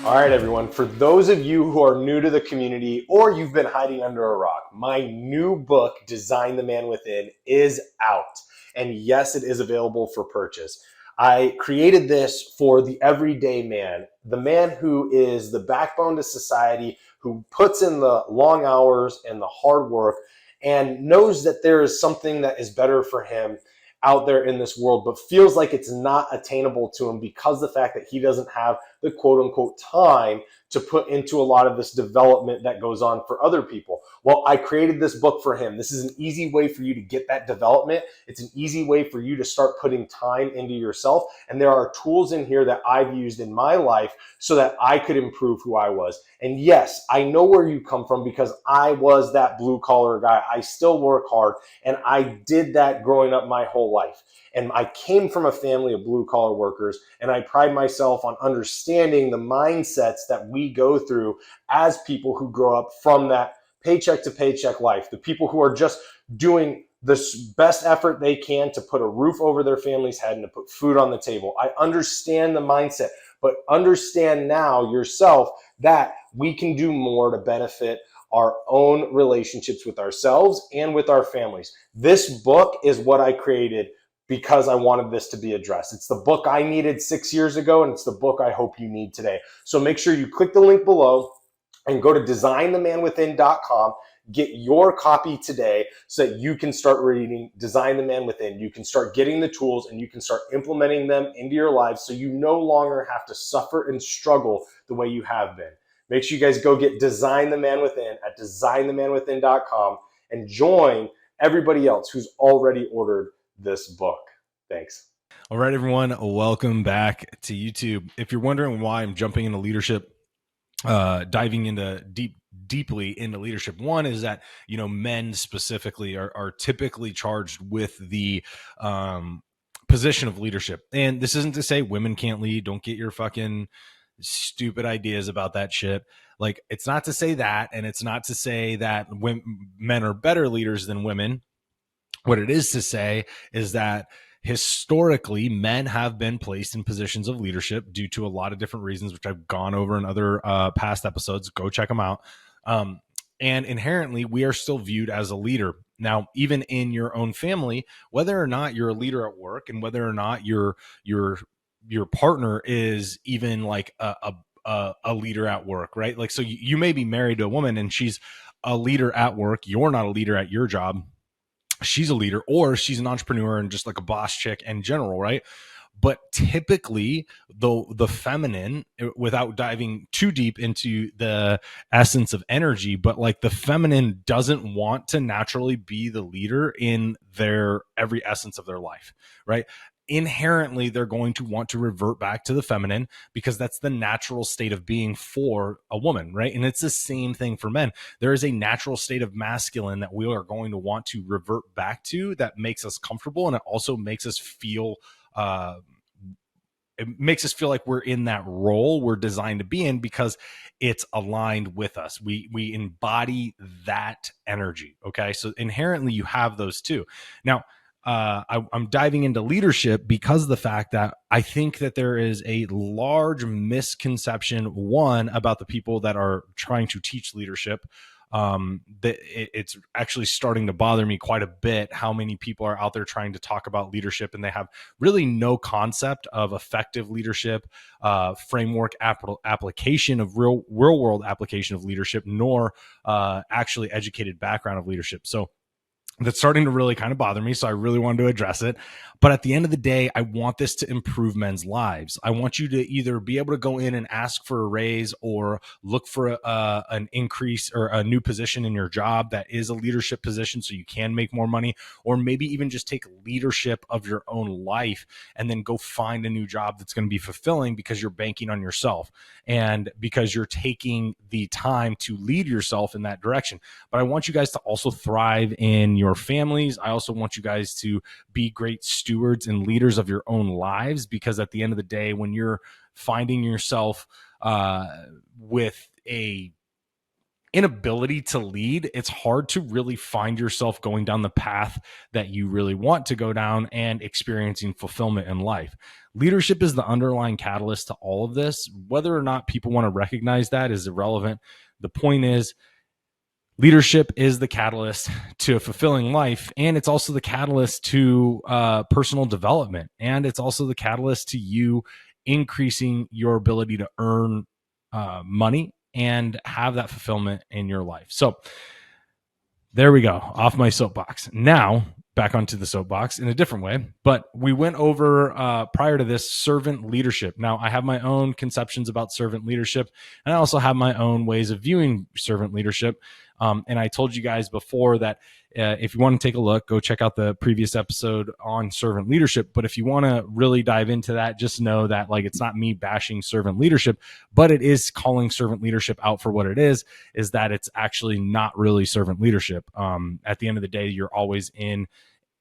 All right, everyone. For those of you who are new to the community or you've been hiding under a rock, my new book, Design the Man Within, is out. And yes, it is available for purchase. I created this for the everyday man, the man who is the backbone to society, who puts in the long hours and the hard work and knows that there is something that is better for him out there in this world, but feels like it's not attainable to him because the fact that he doesn't have the quote unquote time to put into a lot of this development that goes on for other people. Well, I created this book for him. This is an easy way for you to get that development. It's an easy way for you to start putting time into yourself. And there are tools in here that I've used in my life so that I could improve who I was. And yes, I know where you come from because I was that blue collar guy. I still work hard and I did that growing up my whole life. And I came from a family of blue collar workers, and I pride myself on understanding the mindsets that we go through as people who grow up from that paycheck to paycheck life. The people who are just doing the best effort they can to put a roof over their family's head and to put food on the table. I understand the mindset, but understand now yourself that we can do more to benefit our own relationships with ourselves and with our families. This book is what I created because I wanted this to be addressed. It's the book I needed 6 years ago, and it's the book I hope you need today. So make sure you click the link below and go to designthemanwithin.com. Get your copy today so that you can start reading Design the Man Within. You can start getting the tools and you can start implementing them into your lives so you no longer have to suffer and struggle the way you have been. Make sure you guys go get Design the Man Within at designthemanwithin.com and join everybody else who's already ordered this book. Thanks. All right, everyone. Welcome back to YouTube. If you're wondering why I'm jumping into leadership, diving into deeply into leadership, one is that, men specifically are typically charged with the position of leadership. And this isn't to say women can't lead. Don't get your fucking stupid ideas about that shit. Like, it's not to say that, and it's not to say that men are better leaders than women. What it is to say is that historically, men have been placed in positions of leadership due to a lot of different reasons, which I've gone over in other past episodes. Go check them out. And inherently, we are still viewed as a leader. Now, even in your own family, whether or not you're a leader at work and whether or not your partner is even like a leader at work, right? Like, so you may be married to a woman and she's a leader at work. You're not a leader at your job. She's a leader, or she's an entrepreneur and just like a boss chick in general, right? But typically, the feminine, without diving too deep into the essence of energy, but like the feminine doesn't want to naturally be the leader in their every essence of their life, right? Inherently, they're going to want to revert back to the feminine because that's the natural state of being for a woman, right? And it's the same thing for men. There is a natural state of masculine that we are going to want to revert back to that makes us comfortable, and it also makes us feel like we're in that role we're designed to be in because it's aligned with us. We embody that energy. Okay, so inherently you have those two. Now, I'm diving into leadership because of the fact that I think that there is a large misconception, one, about the people that are trying to teach leadership. That it's actually starting to bother me quite a bit how many people are out there trying to talk about leadership and they have really no concept of effective leadership, framework application of real world application of leadership, nor actually educated background of leadership. So that's starting to really kind of bother me. So I really wanted to address it. But at the end of the day, I want this to improve men's lives. I want you to either be able to go in and ask for a raise or look for an increase or a new position in your job that is a leadership position so you can make more money, or maybe even just take leadership of your own life and then go find a new job that's going to be fulfilling because you're banking on yourself and because you're taking the time to lead yourself in that direction. But I want you guys to also thrive in your families. I also want you guys to be great stewards and leaders of your own lives, because at the end of the day, when you're finding yourself with a inability to lead, it's hard to really find yourself going down the path that you really want to go down and experiencing fulfillment in life. Leadership is the underlying catalyst to all of this. Whether or not people want to recognize that is irrelevant. The point is, leadership is the catalyst to a fulfilling life, and it's also the catalyst to personal development, and it's also the catalyst to you increasing your ability to earn money and have that fulfillment in your life. So there we go, off my soapbox. Now back onto the soapbox in a different way, but we went over prior to this servant leadership. Now I have my own conceptions about servant leadership, and I also have my own ways of viewing servant leadership. And I told you guys before that if you want to take a look, go check out the previous episode on servant leadership. But if you want to really dive into that, just know that like it's not me bashing servant leadership, but it is calling servant leadership out for what it is that it's actually not really servant leadership. At the end of the day, you're always in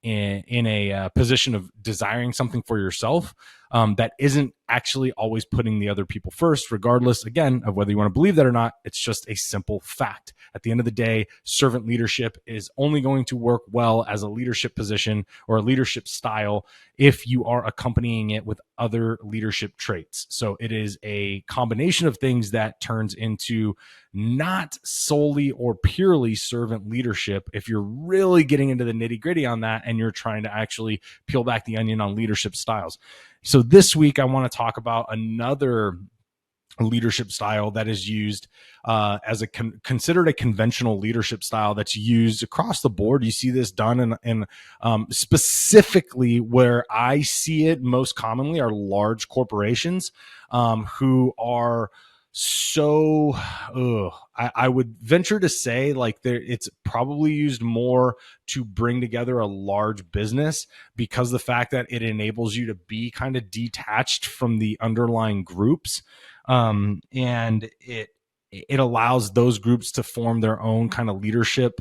a position of desiring something for yourself that isn't actually always putting the other people first, regardless, again, of whether you want to believe that or not. It's just a simple fact. At the end of the day, servant leadership is only going to work well as a leadership position or a leadership style if you are accompanying it with other leadership traits. So it is a combination of things that turns into not solely or purely servant leadership if you're really getting into the nitty gritty on that and you're trying to actually peel back the onion on leadership styles. So this week, I want to talk about another leadership style that is used as considered a conventional leadership style that's used across the board. You see this done in specifically where I see it most commonly are large corporations who are so I would venture to say like it's probably used more to bring together a large business because the fact that it enables you to be kind of detached from the underlying groups, and it allows those groups to form their own kind of leadership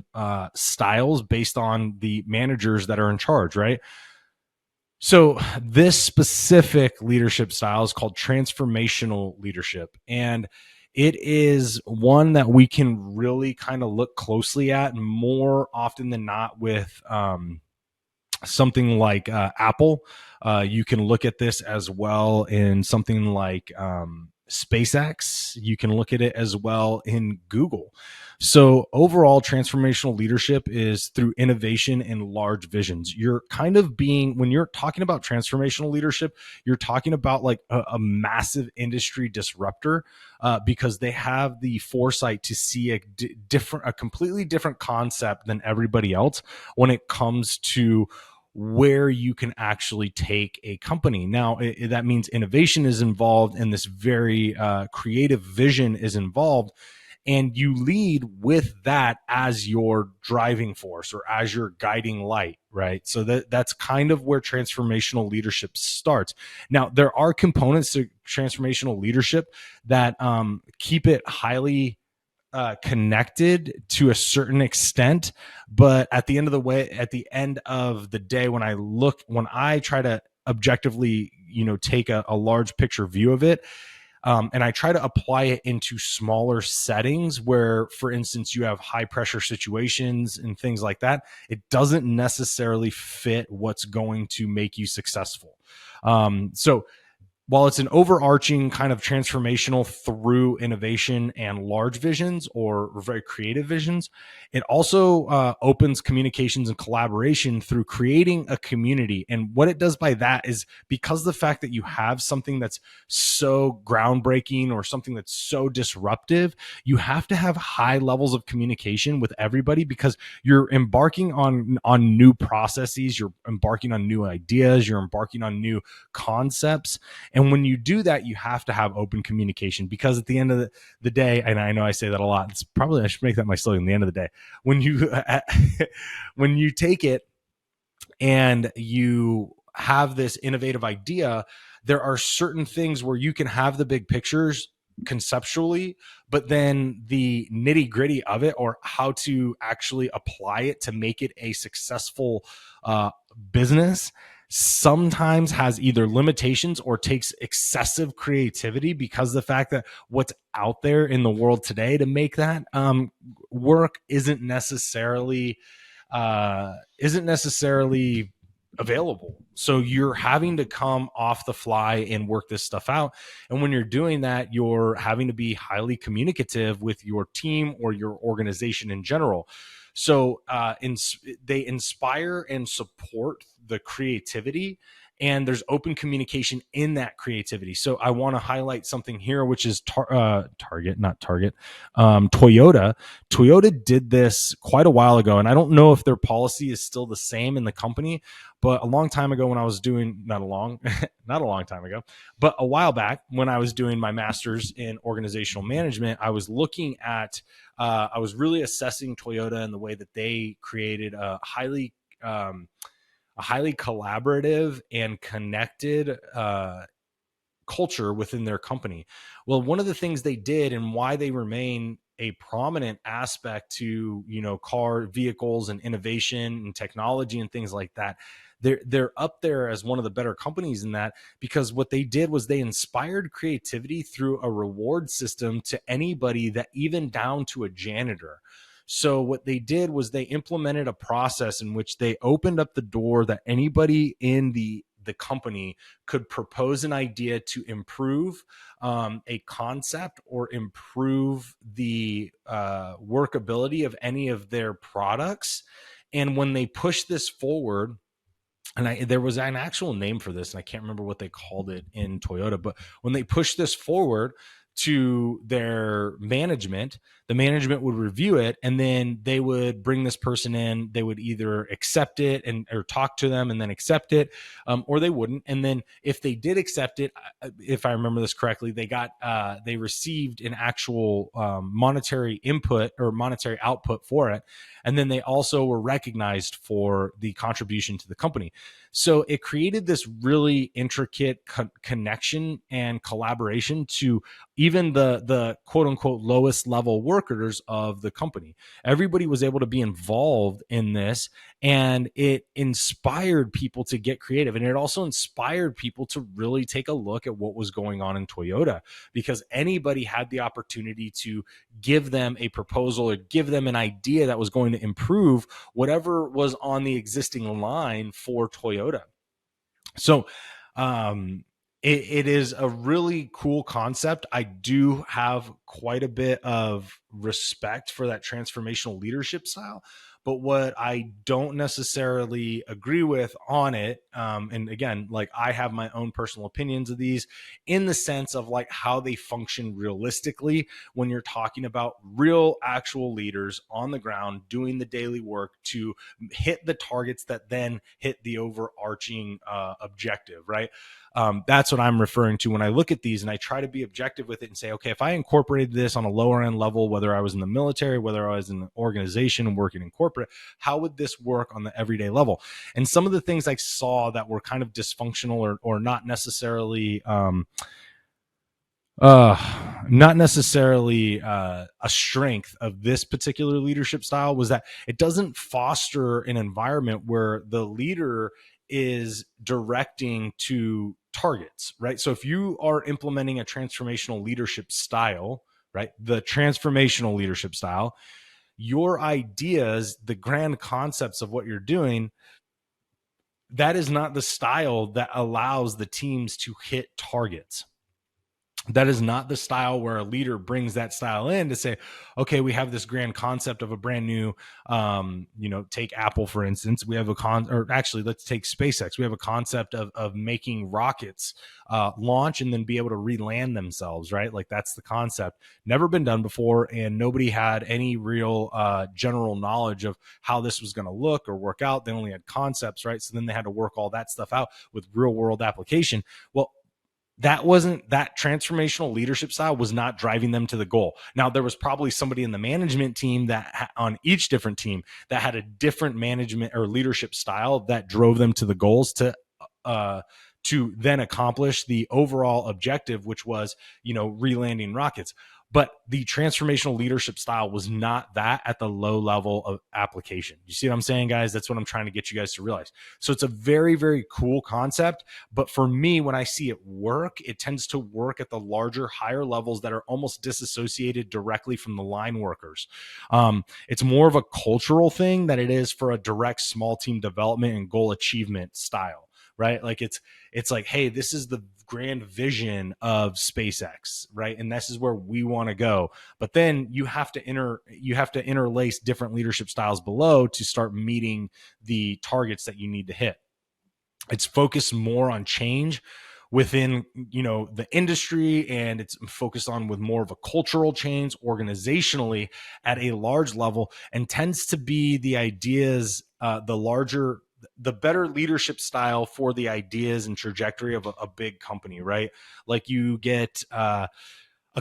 styles based on the managers that are in charge, right? So this specific leadership style is called transformational leadership. And it is one that we can really kind of look closely at more often than not with something like Apple. You can look at this as well in something like SpaceX. You can look at it as well in Google. So overall, transformational leadership is through innovation and large visions. You're kind of being, when you're talking about transformational leadership, you're talking about like a massive industry disruptor because they have the foresight to see a completely different concept than everybody else when it comes to where you can actually take a company. Now, that means innovation is involved and this very creative vision is involved. And you lead with that as your driving force or as your guiding light, right? So that's kind of where transformational leadership starts. Now, there are components to transformational leadership that keep it highly connected to a certain extent, but at the end of the day, when I try to objectively, take a large picture view of it, and I try to apply it into smaller settings where, for instance, you have high pressure situations and things like that. It doesn't necessarily fit what's going to make you successful. So while it's an overarching kind of transformational through innovation and large visions or very creative visions, it also opens communications and collaboration through creating a community. And what it does by that is because the fact that you have something that's so groundbreaking or something that's so disruptive, you have to have high levels of communication with everybody because you're embarking on new processes, you're embarking on new ideas, you're embarking on new concepts. And when you do that, you have to have open communication because at the end of the day, and I know I say that a lot, it's probably, I should make that my slogan, the end of the day, when you, when you take it and you have this innovative idea, there are certain things where you can have the big pictures conceptually, but then the nitty gritty of it or how to actually apply it to make it a successful business sometimes has either limitations or takes excessive creativity because of the fact that what's out there in the world today to make that work isn't necessarily available. So you're having to come off the fly and work this stuff out. And when you're doing that, you're having to be highly communicative with your team or your organization in general. So they inspire and support the creativity, and there's open communication in that creativity. So I want to highlight something here, which is Target, not Target, Toyota. Toyota did this quite a while ago, and I don't know if their policy is still the same in the company, but a long time ago when I was doing, not a long time ago, but a while back when I was doing my master's in organizational management, I was looking at, I was really assessing Toyota and the way that they created a highly collaborative and connected culture within their company. Well, one of the things they did and why they remain a prominent aspect to, car vehicles and innovation and technology and things like that, they're up there as one of the better companies in that, because what they did was they inspired creativity through a reward system to anybody, that even down to a janitor. So what they did was they implemented a process in which they opened up the door that anybody in the company could propose an idea to improve a concept or improve the workability of any of their products. And when they pushed this forward, and there was an actual name for this, and I can't remember what they called it in Toyota, but when they pushed this forward to their management, the management would review it, and then they would bring this person in. They would either accept it or talk to them and then accept it, or they wouldn't. And then if they did accept it, if I remember this correctly, they received an actual monetary input or monetary output for it. And then they also were recognized for the contribution to the company. So it created this really intricate connection and collaboration to even the quote unquote lowest level workers of the company. Everybody was able to be involved in this, and it inspired people to get creative. And it also inspired people to really take a look at what was going on in Toyota, because anybody had the opportunity to give them a proposal or give them an idea that was going to improve whatever was on the existing line for Toyota. So, it is a really cool concept. I do have quite a bit of respect for that transformational leadership style. But what I don't necessarily agree with on it, and again, like I have my own personal opinions of these in the sense of like how they function realistically when you're talking about real actual leaders on the ground doing the daily work to hit the targets that then hit the overarching objective, right? That's what I'm referring to when I look at these, and I try to be objective with it and say, okay, if I incorporated this on a lower end level, whether I was in the military, whether I was in an organization and working in corporate, how would this work on the everyday level? And some of the things I saw that were kind of dysfunctional or not necessarily a strength of this particular leadership style was that it doesn't foster an environment where the leader is directing to targets, right? So if you are implementing a transformational leadership style, right, the transformational leadership style, your ideas, the grand concepts of what you're doing, that is not the style that allows the teams to hit targets. That is not the style where a leader brings that style in to say, okay, we have this grand concept of a brand new, take Apple, for instance. We have let's take SpaceX. We have a concept of making rockets launch and then be able to re-land themselves, right? Like that's the concept. Never been done before, and nobody had any real general knowledge of how this was going to look or work out. They only had concepts, right? So then they had to work all that stuff out with real world application. Well, that transformational leadership style was not driving them to the goal. Now, there was probably somebody in the management team that on each different team that had a different management or leadership style that drove them to the goals to then accomplish the overall objective, which was, re-landing rockets. But the transformational leadership style was not that at the low level of application. You see what I'm saying, guys? That's what I'm trying to get you guys to realize. So it's a very, very cool concept. But for me, when I see it work, it tends to work at the larger, higher levels that are almost disassociated directly from the line workers. It's more of a cultural thing than it is for a direct small team development and goal achievement style, right? Like it's like, hey, this is the grand vision of SpaceX, right? And this is where we want to go. But then you have to interlace different leadership styles below to start meeting the targets that you need to hit. It's focused more on change within, the industry, and it's focused on with more of a cultural change organizationally at a large level, and tends to be the ideas, the better leadership style for the ideas and trajectory of a big company, right? Like you get a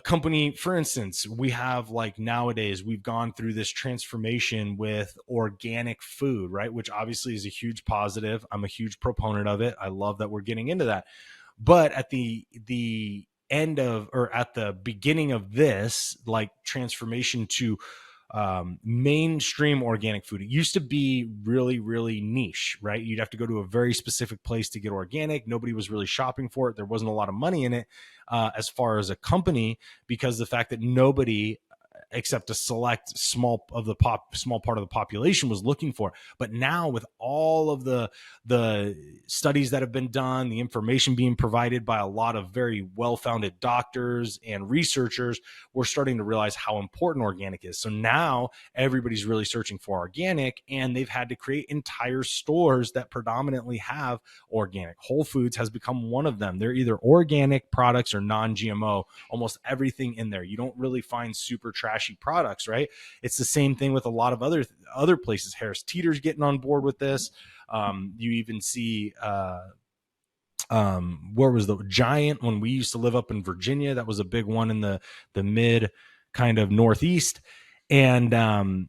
company, for instance, we have, like, nowadays we've gone through this transformation with organic food, right? Which obviously is a huge positive. I'm a huge proponent of it. I love that we're getting into that. But at the end of, or at the beginning of this, like, transformation to mainstream organic food, it used to be really, really niche, right? You'd have to go to a very specific place to get organic. Nobody was really shopping for it. There wasn't a lot of money in it, as far as a company, because the fact that nobody except a select small part of the population was looking for. But now, with all of the studies that have been done, the information being provided by a lot of very well-founded doctors and researchers, we're starting to realize how important organic is. So now everybody's really searching for organic, and they've had to create entire stores that predominantly have organic. Whole Foods has become one of them. They're either organic products or non-GMO, almost everything in there. You don't really find super trashy products, right? It's the same thing with a lot of other places. Harris Teeter's getting on board with this. You even see where was the Giant, when we used to live up in Virginia? That was a big one in the mid kind of Northeast. And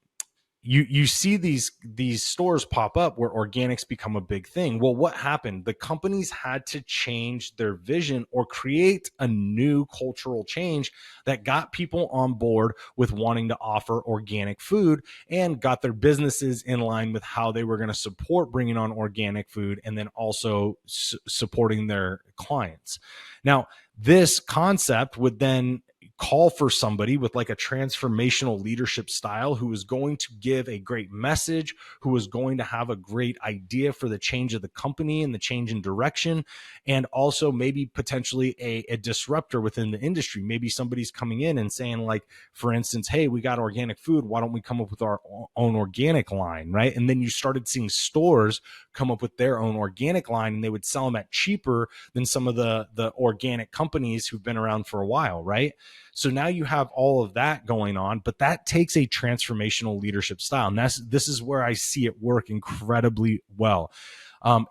you see these stores pop up where organics become a big thing. Well, what happened? The companies had to change their vision or create a new cultural change that got people on board with wanting to offer organic food, and got their businesses in line with how they were going to support bringing on organic food, and then also supporting their clients. Now, this concept would then call for somebody with, like, a transformational leadership style, who is going to give a great message, who is going to have a great idea for the change of the company and the change in direction, and also maybe potentially a disruptor within the industry. Maybe somebody's coming in and saying, like, for instance, hey, we got organic food, why don't we come up with our own organic line, right? And then you started seeing stores come up with their own organic line, and they would sell them at cheaper than some of the organic companies who've been around for a while, right? So now you have all of that going on, but that takes a transformational leadership style. And this is where I see it work incredibly well.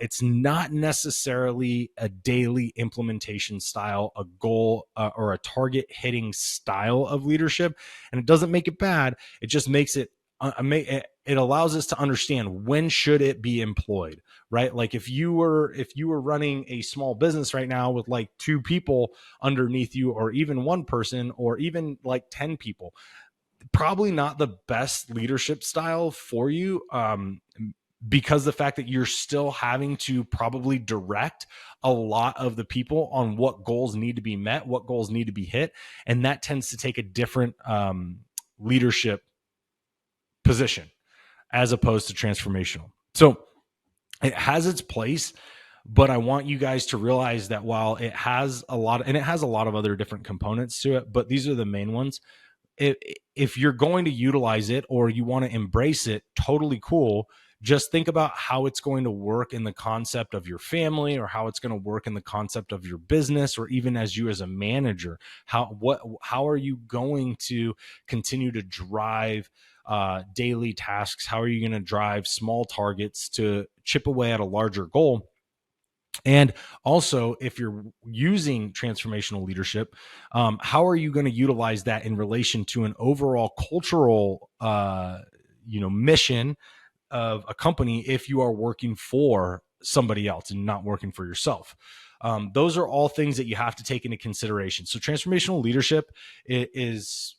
It's not necessarily a daily implementation style, a goal, or a target hitting style of leadership. And it doesn't make it bad. It just makes it, it allows us to understand when should it be employed, right? Like if you were running a small business right now with, like, 2 people underneath you, or even 1 person, or even like 10 people, probably not the best leadership style for you, because the fact that you're still having to probably direct a lot of the people on what goals need to be met, what goals need to be hit. And that tends to take a different leadership position as opposed to transformational. So it has its place, but I want you guys to realize that while it has a lot, and it has a lot of other different components to it, but these are the main ones. If you're going to utilize it, or you want to embrace it, totally cool. Just think about how it's going to work in the concept of your family, or how it's going to work in the concept of your business, or even as you as a manager. How are you going to continue to drive daily tasks? How are you going to drive small targets to chip away at a larger goal? And also, if you're using transformational leadership, how are you going to utilize that in relation to an overall cultural, mission of a company, if you are working for somebody else and not working for yourself? Those are all things that you have to take into consideration. So transformational leadership is,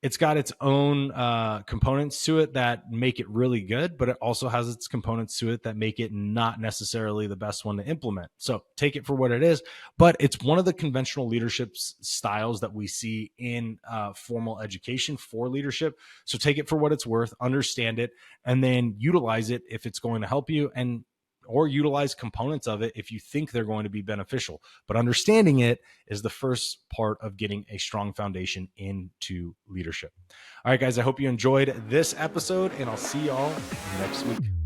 it's got its own components to it that make it really good, but it also has its components to it that make it not necessarily the best one to implement. So take it for what it is, but it's one of the conventional leadership styles that we see in formal education for leadership. So take it for what it's worth, understand it, and then utilize it if it's going to help you, and or utilize components of it if you think they're going to be beneficial. But understanding it is the first part of getting a strong foundation into leadership. All right, guys, I hope you enjoyed this episode, and I'll see y'all next week.